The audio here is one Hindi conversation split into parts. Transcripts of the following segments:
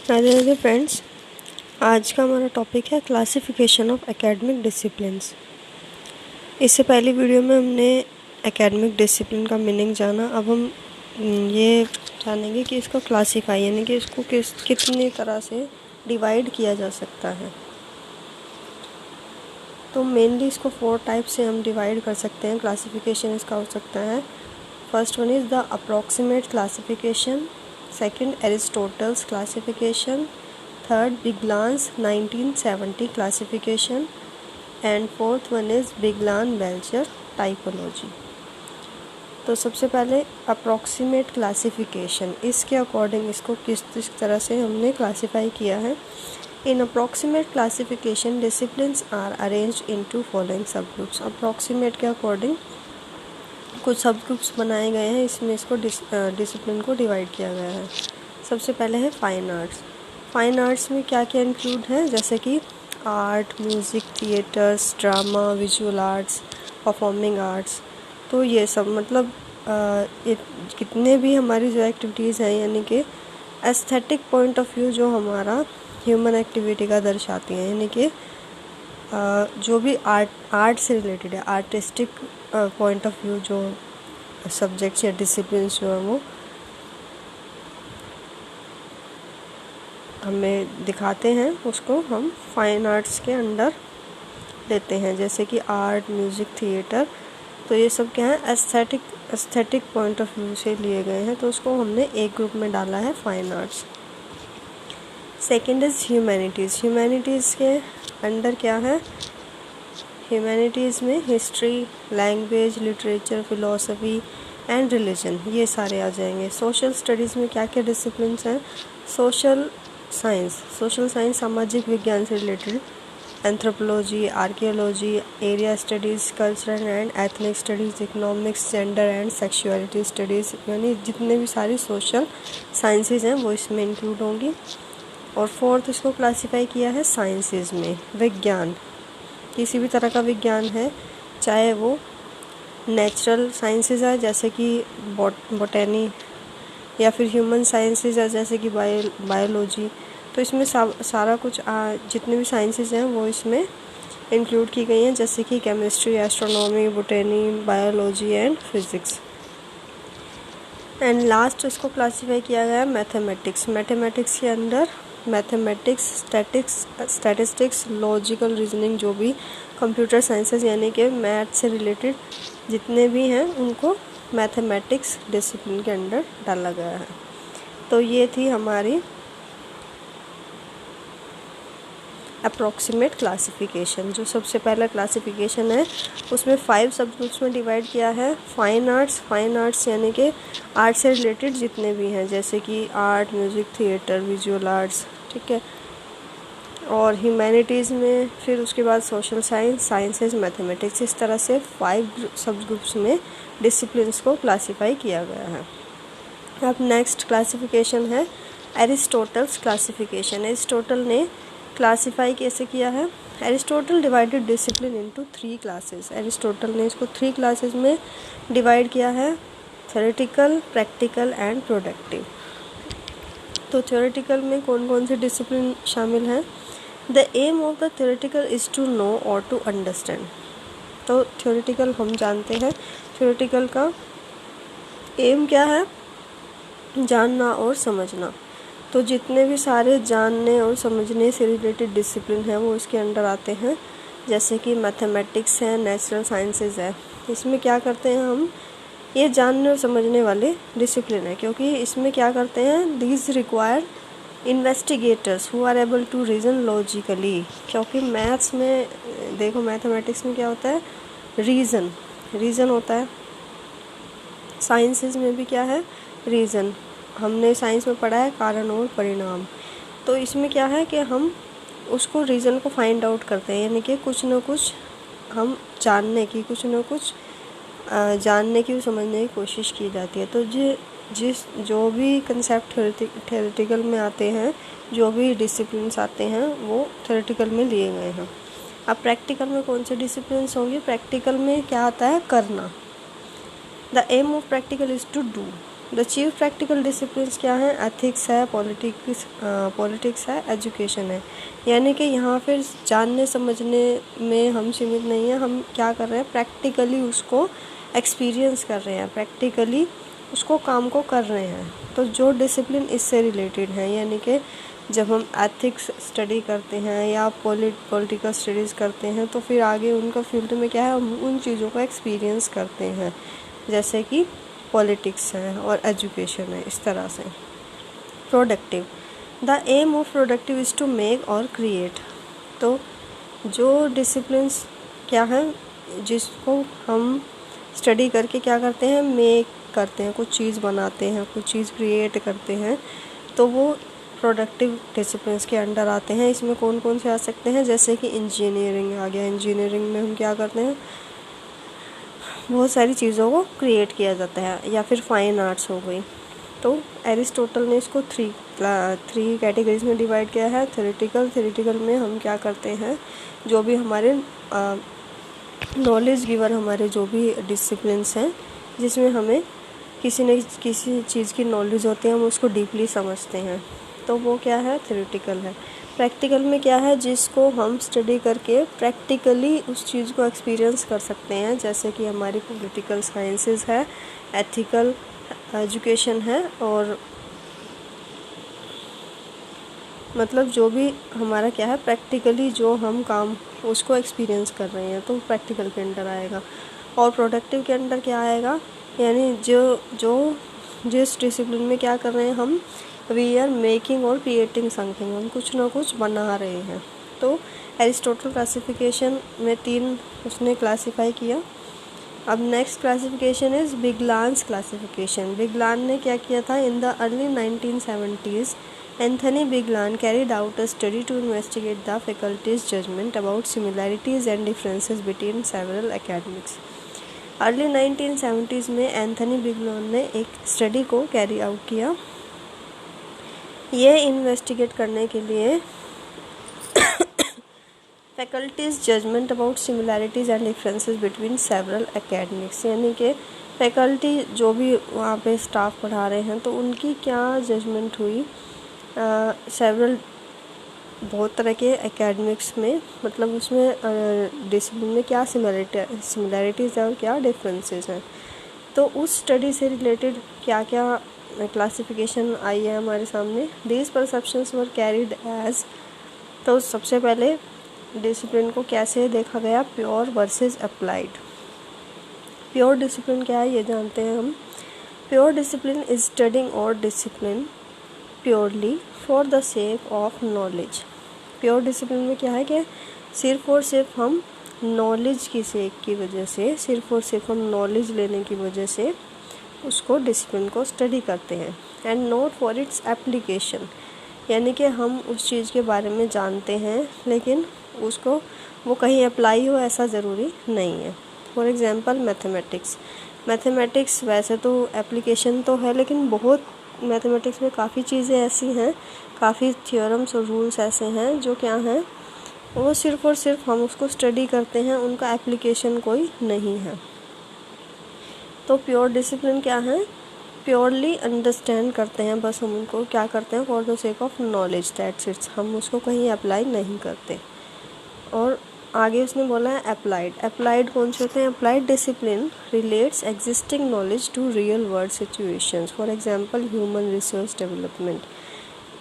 राधे राधे फ्रेंड्स। आज का हमारा टॉपिक है क्लासिफिकेशन ऑफ एकेडमिक डिसिप्लिन्स। इससे पहली वीडियो में हमने एकेडमिक डिसिप्लिन का मीनिंग जाना। अब हम ये जानेंगे कि इसको क्लासीफाई यानी कि इसको कितनी तरह से डिवाइड किया जा सकता है। तो मेनली इसको 4 टाइप से हम डिवाइड कर सकते हैं। क्लासिफिकेशन इसका हो सकता है, first one is the approximate classification, second Aristotle's classification, third Biglan's 1970 classification and fourth one is Biglan Belcher typology. तो सबसे पहले अप्रॉक्सीमेट क्लासिफिकेशन, इसके अकॉर्डिंग इसको किस तरह से हमने क्लासीफाई किया है। In approximate classification disciplines are arranged into following sub groups. Approximate के अकॉर्डिंग कुछ सब ग्रुप्स बनाए गए हैं, इसमें इसको डिसिप्लिन को डिवाइड किया गया है। सबसे पहले है फाइन आर्ट्स। फाइन आर्ट्स में क्या क्या इंक्लूड है, जैसे कि art, music, theatres, drama, visual arts, performing arts. तो ये सब मतलब ये कितने भी हमारी जो एक्टिविटीज़ हैं यानी कि एस्थेटिक पॉइंट ऑफ व्यू जो हमारा ह्यूमन एक्टिविटी का दर्शाती हैं, यानी कि जो भी आर्ट से रिलेटेड है, आर्टिस्टिक पॉइंट ऑफ व्यू जो सब्जेक्ट्स या डिसिप्लिन्स जो है वो हमें दिखाते हैं, उसको हम फाइन आर्ट्स के अंडर लेते हैं। जैसे कि आर्ट, म्यूज़िक, थिएटर, तो ये सब क्या है, एस्थेटिक पॉइंट ऑफ व्यू से लिए गए हैं, तो उसको हमने एक ग्रुप में डाला है fine arts. Second is humanities. Humanities के अंडर क्या है, ह्यूमैनिटीज़ में history, language, literature, philosophy and religion, ये सारे आ जाएंगे। सोशल स्टडीज़ में क्या क्या डिसिप्लिन्स हैं, सोशल साइंस सामाजिक विज्ञान से related, anthropology, archaeology, area studies, cultural and ethnic studies, economics, gender and sexuality studies, यानी जितने भी सारी सोशल साइंसेज हैं वो इसमें इंक्लूड होंगी। और फोर्थ इसको क्लासीफाई किया है साइंसेज में, विज्ञान, किसी भी तरह का विज्ञान है, चाहे वो नेचुरल साइंसेज है जैसे कि बॉटनी, या फिर ह्यूमन साइंसेज है जैसे कि बायोलॉजी। तो इसमें सारा कुछ जितने भी साइंसेज हैं वो इसमें इंक्लूड की गई हैं, जैसे कि chemistry, astronomy, botany, biology and physics. And last इसको क्लासीफाई किया गया है मैथमेटिक्स। मैथमेटिक्स के अंदर मैथमेटिक्स, स्टैटिस्टिक्स, लॉजिकल रीजनिंग, जो भी कंप्यूटर साइंसेज यानी कि मैथ से रिलेटेड जितने भी हैं उनको मैथमेटिक्स डिसिप्लिन के अंडर डाला गया है। तो ये थी हमारी अप्रॉक्सीमेट क्लासिफिकेशन। जो सबसे पहला क्लासिफिकेशन है उसमें 5 सब ग्रुप्स में डिवाइड किया है। फाइन आर्ट्स यानी कि आर्ट से रिलेटेड जितने भी हैं, जैसे कि art, music, theatre, visual arts, ठीक है। और ह्यूमैनिटीज़ में फिर उसके बाद सोशल साइंसेज, मैथमेटिक्स, इस तरह से 5 सब ग्रुप्स में डिसिप्लिन्स को क्लासीफाई किया गया है। अब नेक्स्ट क्लासिफिकेशन है एरिस्टोटल्स क्लासिफिकेशन। एरिस्टोटल ने क्लासीफाई कैसे किया है, Aristotle divided discipline into 3 classes. Aristotle ने इसको 3 क्लासेस में डिवाइड किया है, थ्योरेटिकल, प्रैक्टिकल एंड प्रोडक्टिव। तो थ्योरेटिकल में कौन कौन से डिसिप्लिन शामिल हैं, the aim of the theoretical is to know और टू अंडरस्टैंड। तो थ्योरेटिकल हम जानते हैं, थ्योरेटिकल का एम क्या है, जानना और समझना। तो जितने भी सारे जानने और समझने से रिलेटेड डिसिप्लिन हैं वो इसके अंडर आते हैं, जैसे कि मैथमेटिक्स है, नेचुरल साइंसेज है। इसमें क्या करते हैं हम, ये जानने और समझने वाले डिसिप्लिन है, क्योंकि इसमें क्या करते हैं, these require investigators who are able to reason logically. क्योंकि मैथ्स में देखो, मैथमेटिक्स में क्या होता है, रीज़न होता है, साइंसेज में भी क्या है, रीज़न। हमने साइंस में पढ़ा है कारण और परिणाम। तो इसमें क्या है कि हम उसको रीज़न को फाइंड आउट करते हैं, यानी कि कुछ न कुछ हम जानने की समझने की कोशिश की जाती है। तो जो भी कंसेप्ट थ्योरेटिकल में आते हैं, जो भी डिसिप्लिन्स आते हैं वो थ्योरेटिकल में लिए गए हैं। अब प्रैक्टिकल में कौन से डिसिप्लिन्स होंगे, प्रैक्टिकल में क्या आता है, करना। The aim of practical is to do, the chief practical disciplines क्या हैं? एथिक्स है, पॉलिटिक्स है, एजुकेशन है। यानी कि यहाँ फिर जानने समझने में हम सीमित नहीं हैं, हम क्या कर रहे हैं, प्रैक्टिकली उसको एक्सपीरियंस कर रहे हैं, प्रैक्टिकली उसको काम को कर रहे हैं। तो जो डिसिप्लिन इससे रिलेटेड है, यानी कि जब हम एथिक्स स्टडी करते हैं या पॉलिटिकल स्टडीज़ करते हैं तो फिर आगे उनका फील्ड में क्या है, हम उन चीज़ों को एक्सपीरियंस करते हैं, जैसे कि पॉलिटिक्स है और एजुकेशन है, इस तरह से। Productive, the aim of productive is to make और क्रिएट। तो जो डिसिप्लिन्स क्या है, जिसको हम स्टडी करके क्या करते हैं, मेक करते हैं, कुछ चीज़ बनाते हैं, कुछ चीज़ क्रिएट करते हैं, तो वो प्रोडक्टिव डिसिप्लिन्स के अंडर आते हैं। इसमें कौन कौन से आ सकते हैं, जैसे कि इंजीनियरिंग आ गया। इंजीनियरिंग में हम क्या करते हैं, बहुत सारी चीज़ों को क्रिएट किया जाता है। या फिर फाइन आर्ट्स हो गई। तो एरिस्टोटल ने इसको थ्री कैटेगरीज में डिवाइड किया है। थ्योरेटिकल में हम क्या करते हैं, जो भी हमारे नॉलेज गिवर हमारे जो भी डिसिप्लिन्स हैं, जिसमें हमें किसी चीज़ की नॉलेज होती है, हम उसको डीपली समझते हैं, तो वो क्या है, थ्योरेटिकल है। प्रैक्टिकल में क्या है, जिसको हम स्टडी करके प्रैक्टिकली उस चीज़ को एक्सपीरियंस कर सकते हैं, जैसे कि हमारी पॉलिटिकल साइंसेस है, एथिकल एजुकेशन है, और मतलब जो भी हमारा क्या है, प्रैक्टिकली जो हम काम उसको एक्सपीरियंस कर रहे हैं, तो प्रैक्टिकल के अंडर आएगा। और प्रोडक्टिव के अंडर क्या आएगा, यानी जिस डिसिप्लिन में क्या कर रहे हैं हम, वी आर मेकिंग और क्रिएटिंग समथिंग, हम कुछ ना कुछ बना रहे हैं। तो एरिस्टोटल क्लासिफिकेशन में 3 उसने क्लासीफाई किया। अब next classification is Biglan's classification. Biglan ने क्या किया था, in the early 1970s Anthony Biglan carried out a study to investigate the faculties judgement about similarities and differences between several academics. Early 1970s में एंथनी बिगलान ने एक स्टडी को कैरी आउट किया, ये इन्वेस्टिगेट करने के लिए faculties judgement about similarities and differences between several academics, यानी कि फैकल्टी जो भी वहाँ पे स्टाफ पढ़ा रहे हैं, तो उनकी क्या जजमेंट हुई सेवरल बहुत तरह के एकेडमिक्स में, मतलब उसमें डिसिप्लिन में क्या सिमिलैरिटीज़ हैं और क्या डिफरेंसेस हैं। तो उस स्टडी से रिलेटेड क्या क्या क्लासिफिकेशन आई है हमारे सामने। These perceptions were carried as, तो सबसे पहले डिसिप्लिन को कैसे देखा गया, pure versus applied. Pure discipline क्या है ये जानते हैं हम। प्योर डिसिप्लिन इज स्टडिंग और discipline purely for the sake of knowledge. Pure discipline में क्या है कि सिर्फ और सिर्फ हम नॉलेज की सेक की वजह से, सिर्फ और सिर्फ हम नॉलेज लेने की वजह से उसको डिसिप्लिन को स्टडी करते हैं। And not for its application, यानी कि हम उस चीज़ के बारे में जानते हैं लेकिन उसको वो कहीं अप्लाई हो ऐसा ज़रूरी नहीं है। फॉर एग्ज़ाम्पल मैथमेटिक्स वैसे तो एप्लीकेशन तो है, लेकिन बहुत मैथमेटिक्स में काफ़ी चीज़ें ऐसी हैं, काफ़ी थ्योरम्स और रूल्स ऐसे हैं जो क्या हैं, वो सिर्फ और सिर्फ हम उसको स्टडी करते हैं, उनका एप्लीकेशन कोई नहीं है। तो प्योर डिसिप्लिन क्या है, प्योरली अंडरस्टैंड करते हैं, बस हम उनको क्या करते हैं, for the sake of knowledge, that's it's, हम उसको कहीं अप्लाई नहीं करते। और आगे उसने बोला है अप्लाइड कौन से होते हैं। Applied discipline relates existing knowledge to real world situations, for example human resource development.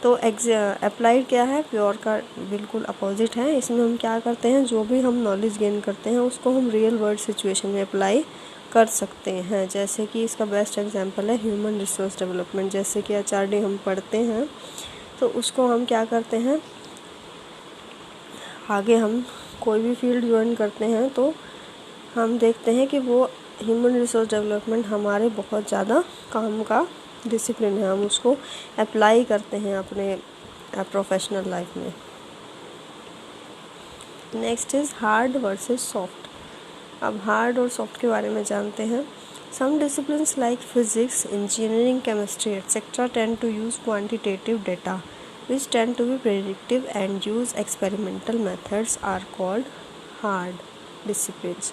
तो अप्लाइड क्या है, प्योर का बिल्कुल अपोजिट है। इसमें हम क्या करते हैं, जो भी हम नॉलेज गेन करते हैं उसको हम रियल वर्ल्ड सिचुएशन में अप्लाई कर सकते हैं। जैसे कि इसका बेस्ट एग्जांपल है ह्यूमन रिसोर्स डेवलपमेंट। जैसे कि HRD हम पढ़ते हैं तो उसको हम क्या करते हैं, आगे हम कोई भी फील्ड ज्वाइन करते हैं तो हम देखते हैं कि वो ह्यूमन रिसोर्स डेवलपमेंट हमारे बहुत ज़्यादा काम का डिसिप्लिन है, हम उसको अप्लाई करते हैं अपने प्रोफेशनल लाइफ में। Next is hard versus soft. अब हार्ड और सॉफ्ट के बारे में जानते हैं। Some disciplines like physics, engineering, chemistry etcetera tend to use quantitative data which tend to be predictive and use experimental methods are called hard disciplines.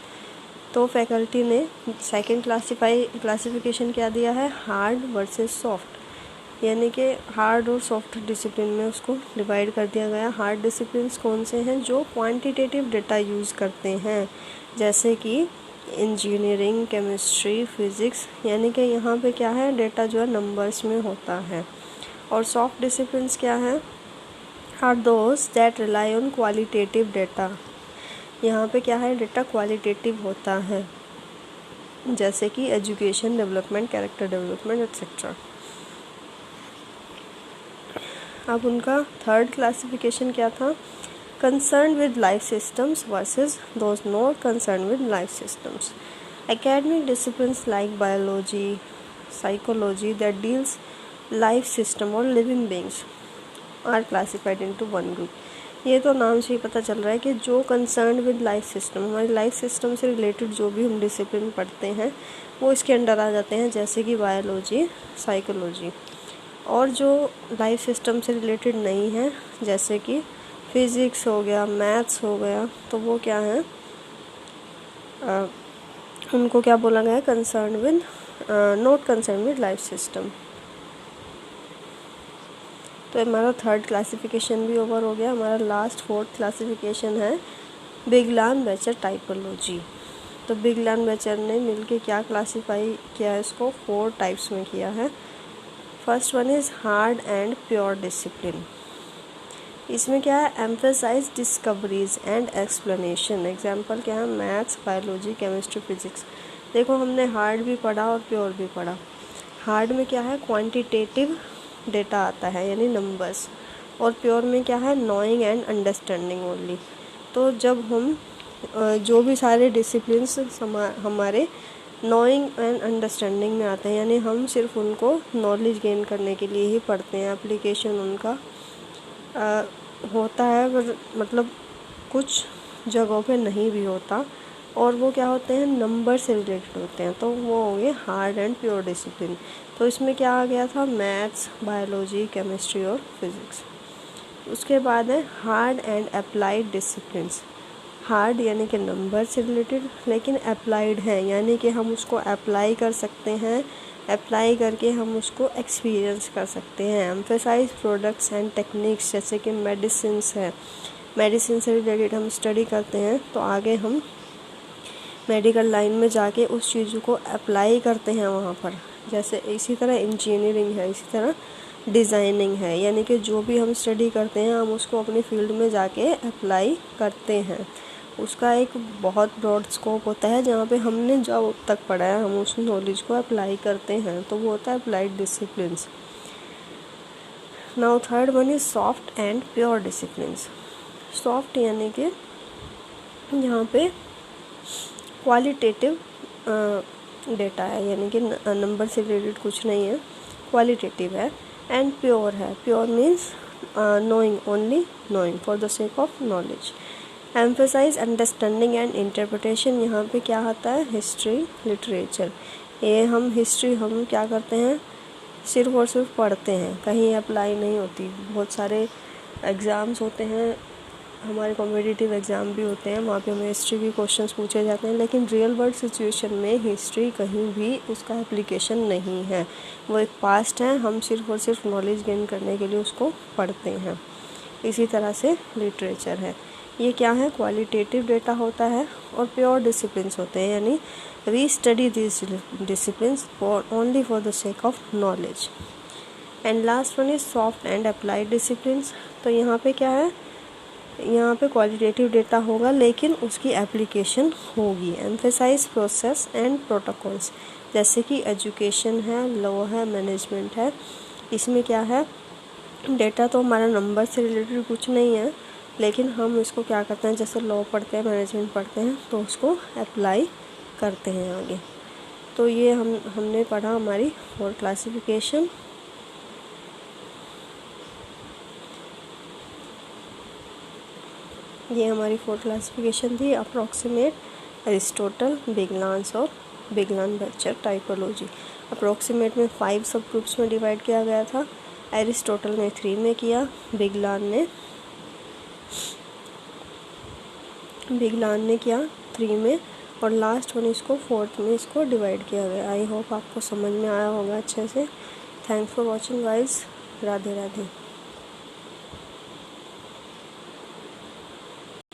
तो फैकल्टी ने सेकंड क्लासिफिकेशन क्या दिया है, हार्ड वर्सेस सॉफ्ट, यानी कि हार्ड और सॉफ्ट डिसिप्लिन में उसको डिवाइड कर दिया गया। हार्ड डिसिप्लिन्स कौन से हैं, जो क्वांटिटेटिव डेटा यूज़ करते हैं, जैसे कि इंजीनियरिंग, केमिस्ट्री, फिज़िक्स, यानी कि यहाँ पे क्या है, डेटा जो है नंबर्स में होता है। और सॉफ्ट डिसिप्लिन्स क्या है, are those that rely on qualitative data, यहाँ पे क्या है, डेटा क्वालिटेटिव होता है, जैसे कि education, development, character development etcetera. अब उनका थर्ड क्लासिफिकेशन क्या था, concern with life systems versus those not concern with life systems. Academic disciplines like biology, psychology that deals life system और living beings are classified into one group. ये तो नाम से ही पता चल रहा है कि जो कंसर्न विद लाइफ सिस्टम, हमारी लाइफ सिस्टम से रिलेटेड जो भी हम डिसिप्लिन पढ़ते हैं वो इसके अंडर आ जाते हैं, जैसे कि बायोलॉजी, साइकोलॉजी। और जो लाइफ सिस्टम से रिलेटेड नहीं है, जैसे कि फिज़िक्स हो गया, मैथ्स हो गया, तो वो क्या है, उनको क्या बोला गया है, concern with, not concern with life system. तो हमारा थर्ड क्लासिफिकेशन भी ओवर हो गया। हमारा लास्ट फोर्थ क्लासिफिकेशन है बिगलान-बेचर टाइपोलॉजी। तो बिगलान-बेचर ने मिलके क्या क्लासीफाई किया है, इसको 4 टाइप्स में किया है। First one is hard and pure discipline. इसमें क्या है, emphasize discoveries and explanation. Example क्या है, मैथ्स, बायोलॉजी, केमिस्ट्री, फिजिक्स। देखो हमने हार्ड भी पढ़ा और प्योर भी पढ़ा। हार्ड में क्या है, क्वांटिटेटिव डेटा आता है, यानी नंबर्स, और प्योर में क्या है, नोइंग एंड अंडरस्टैंडिंग ओनली। तो जब हम जो भी सारे डिसिप्लिन्स हमारे नोइंग एंड अंडरस्टैंडिंग में आते हैं, यानी हम सिर्फ उनको नॉलेज गेन करने के लिए ही पढ़ते हैं, एप्लीकेशन उनका होता है, मतलब कुछ जगहों पे नहीं भी होता, और वो क्या होते हैं, नंबर से रिलेटेड होते हैं, तो वो होंगे हार्ड एंड प्योर डिसिप्लिन। तो इसमें क्या आ गया था, मैथ्स, बायोलॉजी, केमिस्ट्री और फिज़िक्स। उसके बाद है hard and applied disciplines. Hard यानी कि नंबर से रिलेटेड, लेकिन अप्लाइड है, यानी कि हम उसको अप्लाई कर सकते हैं, अप्लाई करके हम उसको एक्सपीरियंस कर सकते हैं। एम्फेसाइज प्रोडक्ट्स एंड टेक्निक्स, जैसे कि मेडिसिन्स है, मेडिसिन से रिलेटेड हम स्टडी करते हैं, तो आगे हम मेडिकल लाइन में जाके उस चीज़ों को अप्लाई करते हैं वहाँ पर। जैसे इसी तरह इंजीनियरिंग है, इसी तरह डिज़ाइनिंग है, यानी कि जो भी हम स्टडी करते हैं हम उसको अपनी फील्ड में जाके अप्लाई करते हैं। उसका एक बहुत ब्रॉड स्कोप होता है, जहाँ पे हमने जो तक पढ़ा है हम उस नॉलेज को अप्लाई करते हैं, तो वो होता है applied disciplines. Now third one is soft and pure disciplines. Soft यानी कि यहाँ पे क्वालिटेटिव डेटा है, यानी कि नंबर से रिलेटेड कुछ नहीं है, क्वालिटेटिव है। एंड प्योर है, pure means knowing, only knowing for the sake of knowledge. Emphasize understanding and interpretation, यहाँ पे क्या आता है, हिस्ट्री, लिटरेचर। ये हम हिस्ट्री हम क्या करते हैं, सिर्फ और सिर्फ पढ़ते हैं, कहीं अप्लाई नहीं होती। बहुत सारे एग्ज़ाम्स होते हैं, हमारे कॉम्पिटिटिव एग्ज़ाम भी होते हैं, वहाँ पे हमें हिस्ट्री भी क्वेश्चंस पूछे जाते हैं, लेकिन रियल वर्ल्ड सिचुएशन में हिस्ट्री कहीं भी उसका एप्लीकेशन नहीं है, वो एक पास्ट है, हम सिर्फ और सिर्फ नॉलेज गेन करने के लिए उसको पढ़ते हैं। इसी तरह से लिटरेचर है, ये क्या है, क्वालिटेटिव डेटा होता है, और प्योर डिसिप्लिन्स होते हैं, यानी we study this disciplines for only for the sake of knowledge. And last one is soft and applied disciplines. तो यहाँ पे क्या है, यहाँ पे क्वालिटेटिव डेटा होगा लेकिन उसकी एप्लीकेशन होगी। एम्फेसाइज प्रोसेस एंड प्रोटोकॉल्स, जैसे कि एजुकेशन है, लॉ है, मैनेजमेंट है। इसमें क्या है, डेटा तो हमारा नंबर से रिलेटेड कुछ नहीं है, लेकिन हम इसको क्या करते हैं, जैसे लॉ पढ़ते हैं, मैनेजमेंट पढ़ते हैं, तो उसको अप्लाई करते हैं आगे। तो ये हमने पढ़ा हमारी 4 क्लासिफिकेशन। ये हमारी 4 क्लासिफिकेशन थी, अप्रॉक्सीमेट, एरिस्टोटल, बिगलान्स और बिगलान-बेचर टाइपोलॉजी। अप्रॉक्सीमेट में 5 सब ग्रुप्स में डिवाइड किया गया था, एरिस्टोटल ने 3 में किया, बिगलान ने किया 3 में, और लास्ट वन इसको फोर्थ में इसको डिवाइड किया गया। आई होप आपको समझ में आया होगा अच्छे से। Thanks for watching guys. Radhe Radhe.